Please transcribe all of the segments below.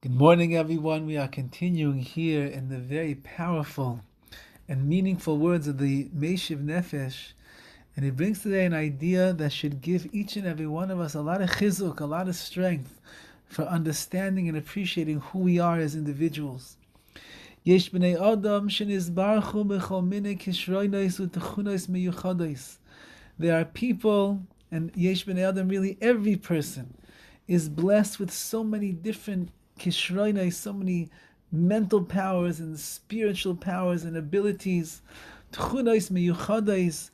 Good morning, everyone. We are continuing here in the very powerful and meaningful words of the Meshiv Nefesh. And it brings today an idea that should give each and every one of us a lot of chizuk, a lot of strength for understanding and appreciating who we are as individuals. Yesh b'nei adam shenizbarchu b'chol minei kishronos u'techunos meyuchados. There are people, and yesh b'nei adam, really every person, is blessed with so many different kishronos, so many mental powers and spiritual powers and abilities, tchunos meyuchados,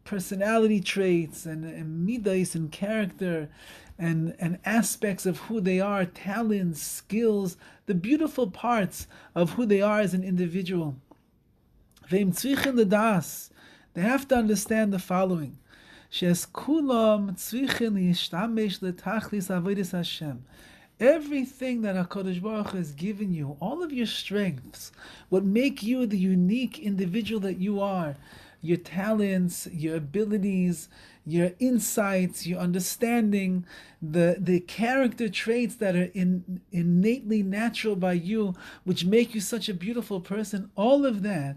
personality traits and midas and character and aspects of who they are, talents, skills, the beautiful parts of who they are as an individual. Ve'im tzrichen ledas, they have to understand the following: Shes kulam tzrichen lishtamesh letachlis avodas Hashem. Everything that HaKadosh Baruch Hu has given you, all of your strengths, what make you the unique individual that you are, your talents, your abilities, your insights, your understanding, the character traits that are innately natural by you, which make you such a beautiful person, all of that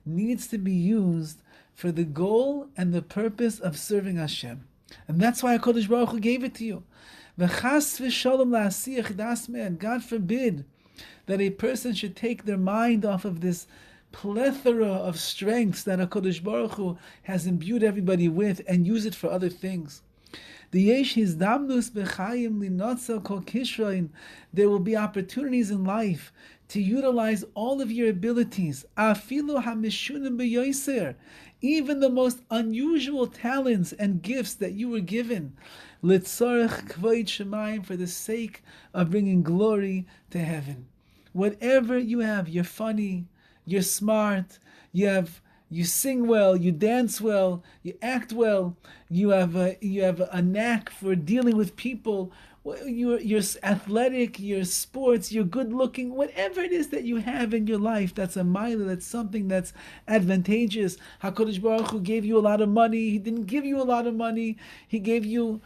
needs to be used for the goal and the purpose of serving Hashem. And that's why HaKadosh Baruch Hu gave it to you. V'chas v'shalom la'asiyach das man. God forbid that a person should take their mind off of this plethora of strengths that HaKadosh Baruch Hu has imbued everybody with and use it for other things. There will be opportunities in life to utilize all of your abilities. Even the most unusual talents and gifts that you were given, for the sake of bringing glory to heaven. Whatever you have, you're funny, you're smart, you sing well, you dance well, you act well, you have a knack for dealing with people, you're athletic, you're sports, you're good looking, whatever it is that you have in your life, that's a mila, that's something that's advantageous. HaKadosh Baruch Hu gave you a lot of money, He didn't give you a lot of money, He gave you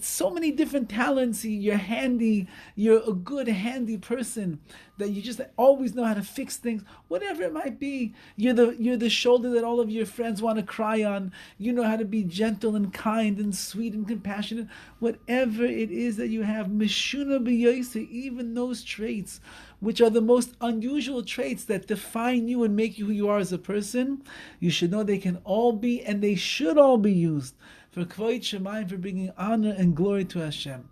so many different talents. You're handy, you're a good handy person, that you just always know how to fix things, whatever it might be. You're the shoulder that all of your friends want to cry on. You know how to be gentle and kind and sweet and compassionate. Whatever it is that you have, mishuna b'yoyse, even those traits, which are the most unusual traits that define you and make you who you are as a person, you should know they can all be, and they should all be used for Kvod Shemayim, for bringing honor and glory to Hashem.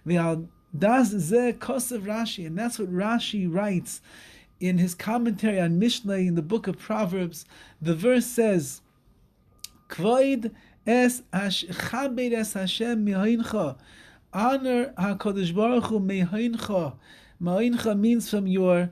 Das ze kosev Rashi, and that's what Rashi writes in his commentary on Mishnah in the book of Proverbs. The verse says, Kvod es chabed es Hashem mehoincha, honor HaKadosh Baruch Hu mehoincha. Mehoincha means from your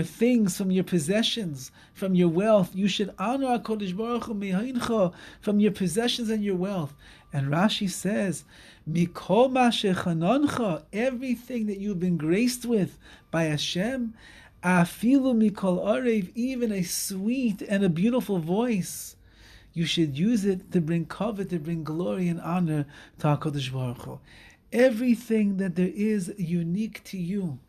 things, from your possessions, from your wealth. You should honor HaKadosh Baruch Hu mehoincha, from your possessions and your wealth. And Rashi says, Mikol ma shechanoncha, everything that you've been graced with by Hashem, afilu mikol arev, even a sweet and a beautiful voice, you should use it to bring kavod, to bring glory and honor to HaKadosh Baruch Hu. Everything that there is unique to you,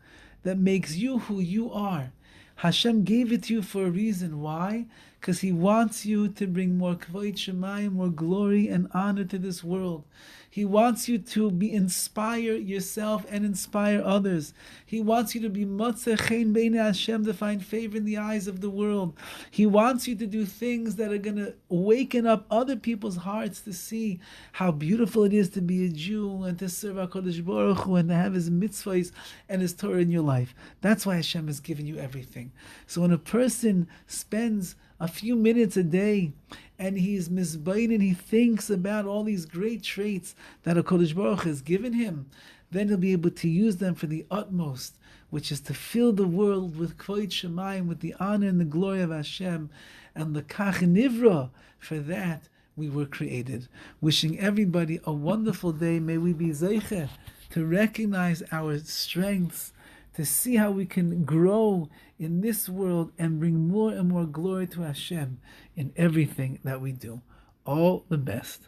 that makes you who you are, Hashem gave it to you for a reason. Why? Because He wants you to bring more kvod shemayim, more glory and honor to this world. He wants you to inspire yourself and inspire others. He wants you to be motzeh chen b'nei Hashem, to find favor in the eyes of the world. He wants you to do things that are going to awaken up other people's hearts to see how beautiful it is to be a Jew and to serve HaKadosh Baruch Hu and to have His mitzvahs and His Torah in your life. That's why Hashem has given you everything. So when a person spends a few minutes a day and he's mizbayin and he thinks about all these great traits that HaKadosh Baruch Hu has given him, then he'll be able to use them for the utmost, which is to fill the world with kvod shemayim, with the honor and the glory of Hashem, and l'kach nivra, for that we were created. Wishing everybody a wonderful day. May we be zeicher to recognize our strengths, to see how we can grow in this world and bring more and more glory to Hashem in everything that we do. All the best.